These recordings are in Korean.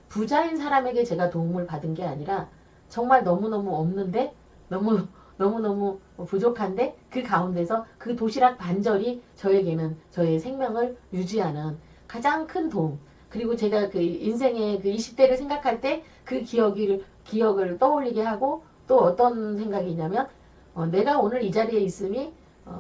부자인 사람에게 제가 도움을 받은 게 아니라 정말 너무너무 없는데 너무너무 부족한데 그 가운데서 그 도시락 반절이 저에게는 저의 생명을 유지하는 가장 큰 도움. 그리고 제가 그 인생의 그 20대를 생각할 때 그 기억을 떠올리게 하고 또 어떤 생각이냐면 내가 오늘 이 자리에 있음이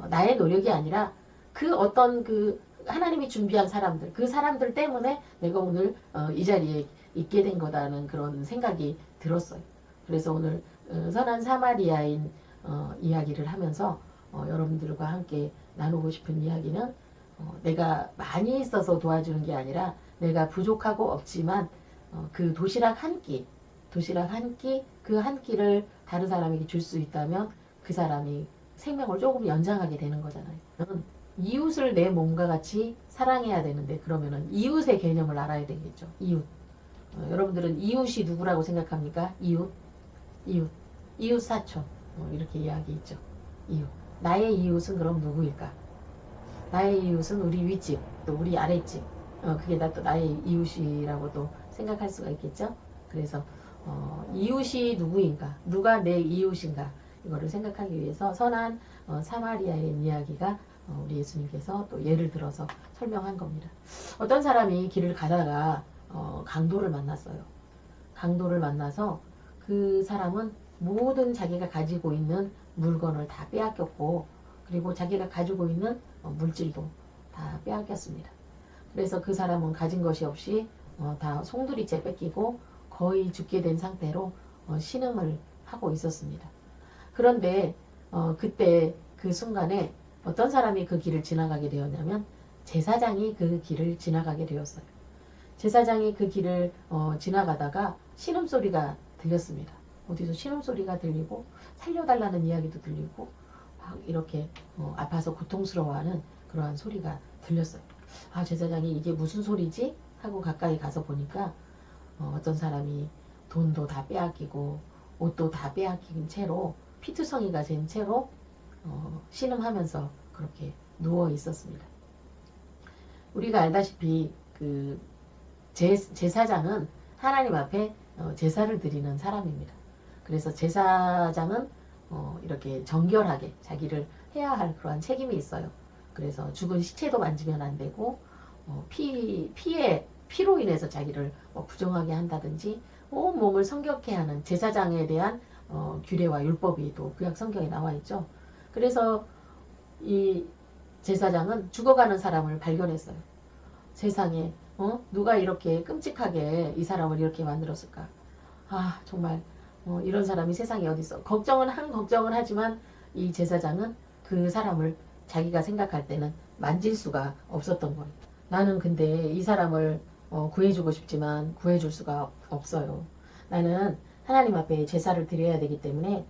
나의 노력이 아니라 그 어떤 그 하나님이 준비한 사람들 그 사람들 때문에 내가 오늘 이 자리에 있게 된 거다는 그런 생각이 들었어요. 그래서 오늘 선한 사마리아인 이야기를 하면서 여러분들과 함께 나누고 싶은 이야기는 내가 많이 있어서 도와주는 게 아니라 내가 부족하고 없지만 그 도시락 한 끼, 그 한 끼를 다른 사람에게 줄 수 있다면 그 사람이 생명을 조금 연장하게 되는 거잖아요. 이웃을 내 몸과 같이 사랑해야 되는데 그러면은 이웃의 개념을 알아야 되겠죠. 이웃. 여러분들은 이웃이 누구라고 생각합니까? 이웃 사촌. 이렇게 이야기 있죠. 이웃. 나의 이웃은 그럼 누구일까? 나의 이웃은 우리 윗집, 또 우리 아랫집. 그게 또 나의 이웃이라고도 생각할 수가 있겠죠. 그래서 이웃이 누구인가? 누가 내 이웃인가? 이거를 생각하기 위해서 선한 사마리아의 이야기가 우리 예수님께서 또 예를 들어서 설명한 겁니다. 어떤 사람이 길을 가다가 강도를 만났어요. 강도를 만나서 그 사람은 모든 자기가 가지고 있는 물건을 다 빼앗겼고 그리고 자기가 가지고 있는 물질도 다 빼앗겼습니다. 그래서 그 사람은 가진 것이 없이 다 송두리째 뺏기고 거의 죽게 된 상태로 신음을 하고 있었습니다. 그런데 그때 그 순간에 어떤 사람이 그 길을 지나가게 되었냐면 제사장이 그 길을 지나가게 되었어요. 제사장이 그 길을 지나가다가 신음소리가 들렸습니다. 어디서 신음소리가 들리고 살려달라는 이야기도 들리고 막 이렇게 아파서 고통스러워하는 그러한 소리가 들렸어요. 아, 제사장이 이게 무슨 소리지? 하고 가까이 가서 보니까 어떤 사람이 돈도 다 빼앗기고 옷도 다 빼앗긴 채로 피투성이가 된 채로 신음하면서 그렇게 누워 있었습니다. 우리가 알다시피 그 제사장은 하나님 앞에 제사를 드리는 사람입니다. 그래서 제사장은 이렇게 정결하게 자기를 해야 할 그러한 책임이 있어요. 그래서 죽은 시체도 만지면 안 되고 피로 인해서 자기를 부정하게 한다든지 온 몸을 성격해 하는 제사장에 대한 규례와 율법이 또 구약 성경에 나와 있죠. 그래서 이 제사장은 죽어가는 사람을 발견했어요. 세상에 누가 이렇게 끔찍하게 이 사람을 이렇게 만들었을까. 아, 정말 이런 사람이 세상에 어디 있어. 걱정은 하지만 이 제사장은 그 사람을 자기가 생각할 때는 만질 수가 없었던 거예요. 나는 근데 이 사람을 구해주고 싶지만 구해줄 수가 없어요. 나는 하나님 앞에 제사를 드려야 되기 때문에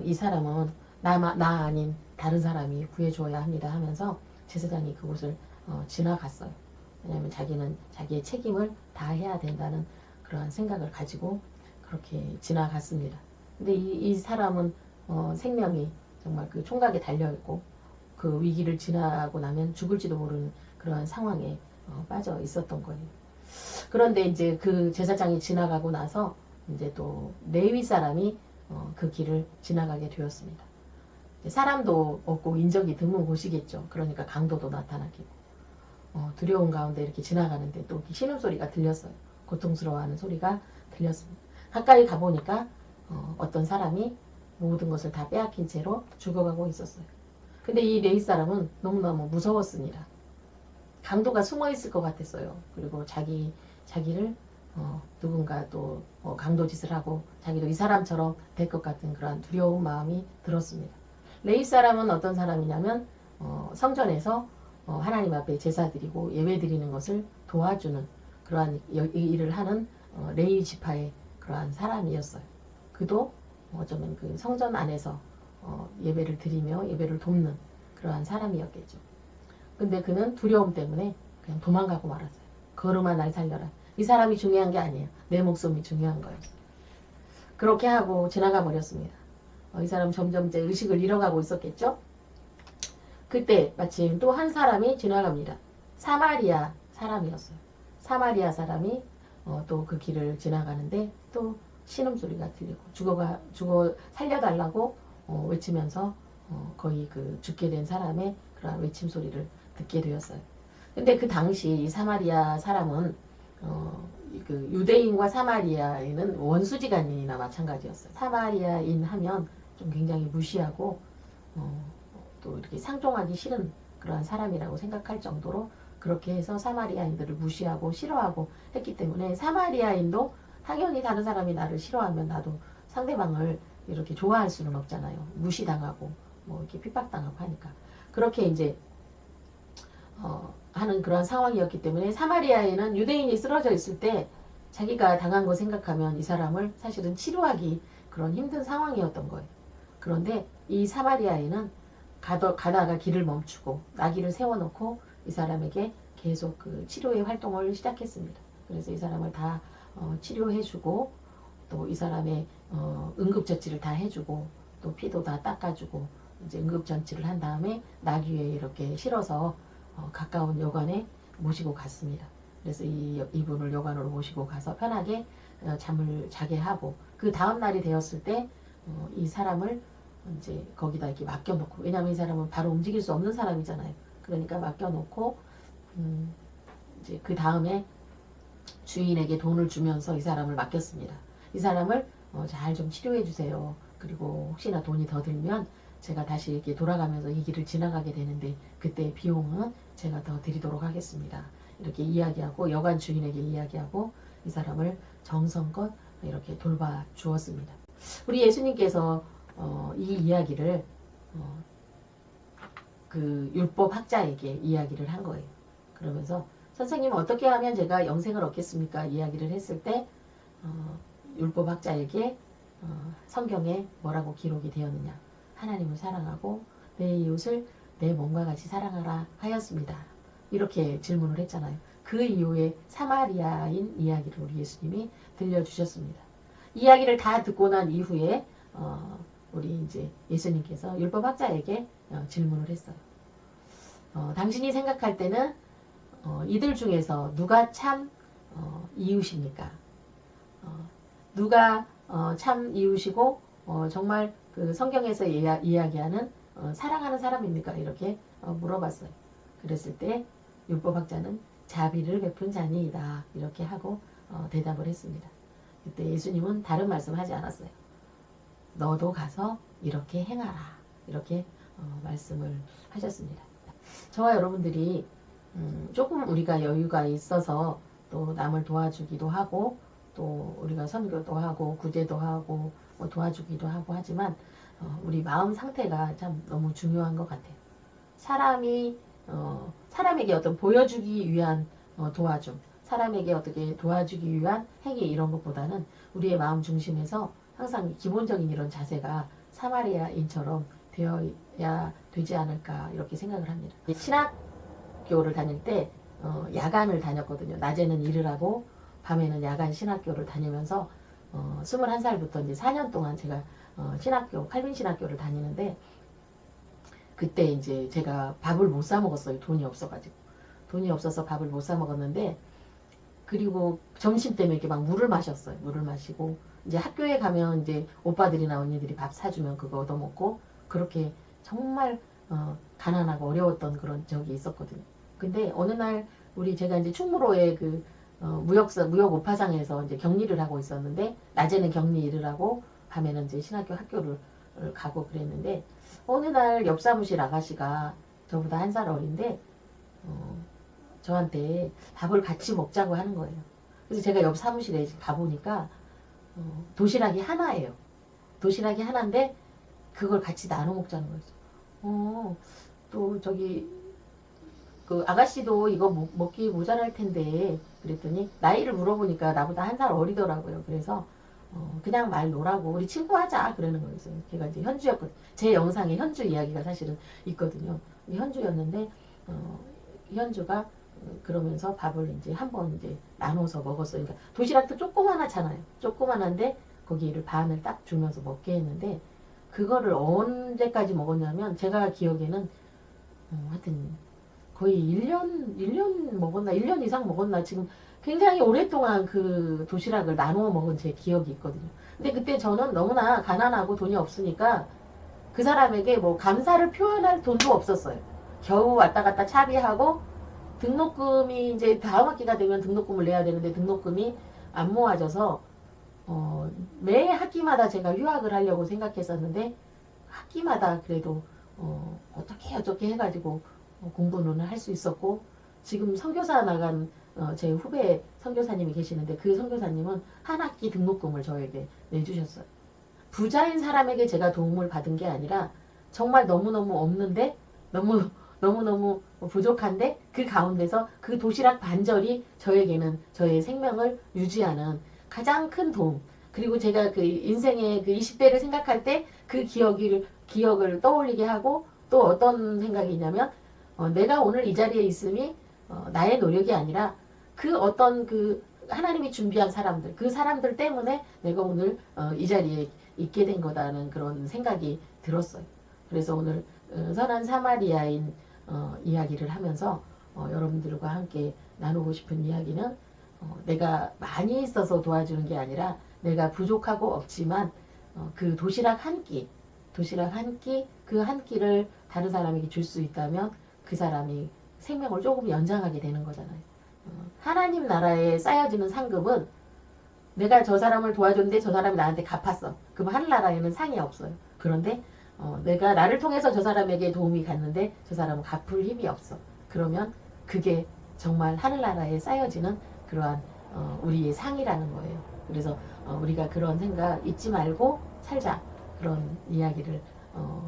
이 사람은 나 아닌 다른 사람이 구해줘야 합니다 하면서 제사장이 그곳을 지나갔어요. 왜냐하면 자기는 자기의 책임을 다해야 된다는 그러한 생각을 가지고 그렇게 지나갔습니다. 근데 이 사람은 생명이 정말 그 총각에 달려있고 그 위기를 지나고 나면 죽을지도 모르는 그러한 상황에 빠져 있었던 거예요. 그런데 이제 그 제사장이 지나가고 나서 이제 또 레위 사람이 그 길을 지나가게 되었습니다. 사람도 없고 인적이 드문 곳이겠죠. 그러니까 강도도 나타나겠고 두려운 가운데 이렇게 지나가는데 또 신음소리가 들렸어요. 고통스러워하는 소리가 들렸습니다. 가까이 가보니까 어떤 사람이 모든 것을 다 빼앗긴 채로 죽어가고 있었어요. 근데 이 레위 사람은 너무너무 무서웠습니다. 강도가 숨어 있을 것 같았어요. 그리고 자기를 누군가 또 강도 짓을 하고 자기도 이 사람처럼 될 것 같은 그러한 두려운 마음이 들었습니다. 레위 사람은 어떤 사람이냐면 성전에서 하나님 앞에 제사 드리고 예배 드리는 것을 도와주는 그러한 일을 하는 레위 지파의 그러한 사람이었어요. 그도 어쩌면 그 성전 안에서 예배를 드리며 예배를 돕는 그러한 사람이었겠죠. 근데 그는 두려움 때문에 그냥 도망가고 말았어요. 걸음아 날 살려라. 이 사람이 중요한 게 아니에요. 내 목숨이 중요한 거예요. 그렇게 하고 지나가 버렸습니다. 이 사람 점점 이제 의식을 잃어가고 있었겠죠. 그때 마침 또 한 사람이 지나갑니다. 사마리아 사람이었어요. 사마리아 사람이 또 그 길을 지나가는데 또 신음소리가 들리고 죽어 살려달라고 외치면서 거의 그 죽게 된 사람의 그런 외침 소리를 듣게 되었어요. 근데 그 당시 이 사마리아 사람은 그 유대인과 사마리아인은 원수지간이나 마찬가지였어요. 사마리아인 하면 좀 굉장히 무시하고 또 이렇게 상종하기 싫은 그러한 사람이라고 생각할 정도로 그렇게 해서 사마리아인들을 무시하고 싫어하고 했기 때문에 사마리아인도 당연히 다른 사람이 나를 싫어하면 나도 상대방을 이렇게 좋아할 수는 없잖아요. 무시당하고 뭐 이렇게 핍박당하고 하니까 그렇게 이제 하는 그런 상황이었기 때문에 사마리아에는 유대인이 쓰러져 있을 때 자기가 당한 거 생각하면 이 사람을 사실은 치료하기 그런 힘든 상황이었던 거예요. 그런데 이 사마리아에는 가다가 길을 멈추고 나귀를 세워놓고 이 사람에게 계속 그 치료의 활동을 시작했습니다. 그래서 이 사람을 다 치료해주고 또 이 사람의 응급처치를 다 해주고 또 피도 다 닦아주고 이제 응급처치를 한 다음에 나귀에 이렇게 실어서 가까운 여관에 모시고 갔습니다. 그래서 이분을 여관으로 모시고 가서 편하게 잠을 자게 하고 그 다음 날이 되었을 때 이 사람을 이제 거기다 이렇게 맡겨놓고 왜냐하면 이 사람은 바로 움직일 수 없는 사람이잖아요. 그러니까 맡겨놓고 이제 그 다음에 주인에게 돈을 주면서 이 사람을 맡겼습니다. 이 사람을 잘 좀 치료해 주세요. 그리고 혹시나 돈이 더 들면 제가 다시 이렇게 돌아가면서 이 길을 지나가게 되는데 그때 비용은 제가 더 드리도록 하겠습니다. 이렇게 이야기하고 여관 주인에게 이야기하고 이 사람을 정성껏 이렇게 돌봐 주었습니다. 우리 예수님께서 이 이야기를 그 율법 학자에게 이야기를 한 거예요. 그러면서 선생님 어떻게 하면 제가 영생을 얻겠습니까? 이야기를 했을 때 율법 학자에게 성경에 뭐라고 기록이 되었느냐? 하나님을 사랑하고 내 이웃을 내 몸과 같이 사랑하라 하였습니다. 이렇게 질문을 했잖아요. 그 이후에 사마리아인 이야기를 우리 예수님이 들려주셨습니다. 이야기를 다 듣고 난 이후에 우리 이제 예수님께서 율법학자에게 질문을 했어요. 당신이 생각할 때는 이들 중에서 누가 참 이웃입니까? 누가 참 이웃이고 정말 그 성경에서 이야기하는 사랑하는 사람입니까? 이렇게 물어봤어요. 그랬을 때 율법학자는 자비를 베푼 자니이다 이렇게 하고 대답을 했습니다. 그때 예수님은 다른 말씀하지 않았어요. 너도 가서 이렇게 행하라 이렇게 말씀을 하셨습니다. 저와 여러분들이 조금 우리가 여유가 있어서 또 남을 도와주기도 하고 또 우리가 선교도 하고 구제도 하고 뭐 도와주기도 하고 하지만 우리 마음 상태가 참 너무 중요한 것 같아요. 사람에게 어떤 보여주기 위한 도와줌, 사람에게 어떻게 도와주기 위한 행위 이런 것보다는 우리의 마음 중심에서 항상 기본적인 이런 자세가 사마리아인처럼 되어야 되지 않을까 이렇게 생각을 합니다. 신학교를 다닐 때 야간을 다녔거든요. 낮에는 일을 하고 밤에는 야간 신학교를 다니면서 21살부터 이제 4년 동안 제가 칼빈 신학교를 다니는데 그때 이제 제가 밥을 못 사 먹었어요. 돈이 없어가지고. 돈이 없어서 밥을 못 사 먹었는데 그리고 점심 때문에 이렇게 막 물을 마셨어요. 물을 마시고 이제 학교에 가면 이제 오빠들이나 언니들이 밥 사주면 그거 얻어먹고 그렇게 정말 가난하고 어려웠던 그런 적이 있었거든요. 근데 어느 날 제가 이제 충무로에 그 무역 오파상에서 이제 격리를 하고 있었는데 낮에는 격리 일을 하고 밤에는 이제 신학교 학교를 가고 그랬는데 어느 날 옆 사무실 아가씨가 저보다 한 살 어린데 저한테 밥을 같이 먹자고 하는 거예요. 그래서 제가 옆 사무실에 가보니까 도시락이 하나예요. 도시락이 하나인데 그걸 같이 나눠 먹자는 거였어요. 또 저기 그 아가씨도 이거 먹기 모자랄 텐데 그랬더니 나이를 물어보니까 나보다 한 살 어리더라고요. 그래서 그냥 말 놓으라고 우리 친구하자 그러는 거였어요. 걔가 이제 현주였거든요. 제 영상에 현주 이야기가 사실은 있거든요. 현주였는데 현주가 그러면서 밥을 이제 한번 이제 나눠서 먹었어요. 그러니까 도시락도 조그만하잖아요. 조그만한데 거기를 반을 딱 주면서 먹게 했는데 그거를 언제까지 먹었냐면 제가 기억에는 하여튼 거의 1년 먹었나 1년 이상 먹었나 지금 굉장히 오랫동안 그 도시락을 나누어 먹은 제 기억이 있거든요. 근데 그때 저는 너무나 가난하고 돈이 없으니까 그 사람에게 뭐 감사를 표현할 돈도 없었어요. 겨우 왔다 갔다 차비하고 등록금이 이제 다음 학기가 되면 등록금을 내야 되는데 등록금이 안 모아져서 매 학기마다 제가 휴학을 하려고 생각했었는데 학기마다 그래도 어떻게 어떻게 해가지고 공부는 할 수 있었고 지금 선교사 나간 제 후배 선교사님이 계시는데 그 선교사님은 한 학기 등록금을 저에게 내주셨어요. 부자인 사람에게 제가 도움을 받은 게 아니라 정말 너무너무 없는데 너무너무 부족한데 그 가운데서 그 도시락 반절이 저에게는 저의 생명을 유지하는 가장 큰 도움. 그리고 제가 그 인생의 그 20대를 생각할 때 그 기억을 떠올리게 하고 또 어떤 생각이냐면 내가 오늘 이 자리에 있음이 나의 노력이 아니라 그 어떤 그 하나님이 준비한 사람들 그 사람들 때문에 내가 오늘 이 자리에 있게 된 거다는 그런 생각이 들었어요. 그래서 오늘 선한 사마리아인 이야기를 하면서 여러분들과 함께 나누고 싶은 이야기는 내가 많이 있어서 도와주는 게 아니라 내가 부족하고 없지만 그 도시락 한 끼, 그 한 끼를 다른 사람에게 줄 수 있다면 그 사람이 생명을 조금 연장하게 되는 거잖아요. 하나님 나라에 쌓여지는 상급은 내가 저 사람을 도와줬는데 저 사람이 나한테 갚았어. 그럼 하늘나라에는 상이 없어요. 그런데 내가 나를 통해서 저 사람에게 도움이 갔는데 저 사람은 갚을 힘이 없어. 그러면 그게 정말 하늘나라에 쌓여지는 그러한 우리의 상이라는 거예요. 그래서 우리가 그런 생각 잊지 말고 살자. 그런 이야기를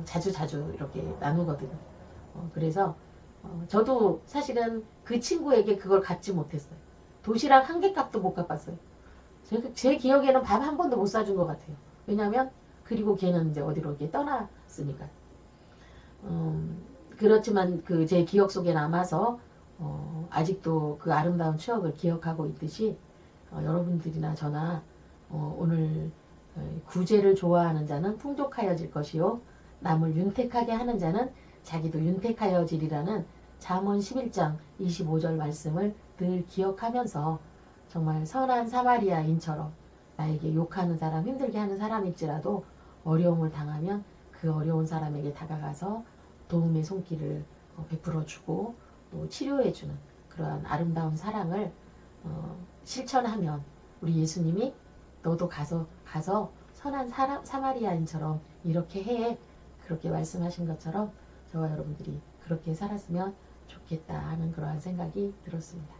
자주 이렇게 나누거든요. 그래서 저도 사실은 그 친구에게 그걸 갖지 못했어요. 도시락 한 개 값도 못 갚았어요. 제 기억에는 밥 한 번도 못 사준 것 같아요. 왜냐면 그리고 걔는 이제 어디로 이렇게 떠났으니까. 그렇지만 그 제 기억 속에 남아서 아직도 그 아름다운 추억을 기억하고 있듯이 여러분들이나 저나 오늘 구제를 좋아하는 자는 풍족하여질 것이요 남을 윤택하게 하는 자는 자기도 윤택하여지리라는 잠언 11장 25절 말씀을 늘 기억하면서 정말 선한 사마리아인처럼 나에게 욕하는 사람, 힘들게 하는 사람일지라도 어려움을 당하면 그 어려운 사람에게 다가가서 도움의 손길을 베풀어주고 또 치료해주는 그러한 아름다운 사랑을 실천하면 우리 예수님이 너도 가서 선한 사마리아인처럼 이렇게 해 그렇게 말씀하신 것처럼 저와 여러분들이 그렇게 살았으면 좋겠다 하는 그러한 생각이 들었습니다.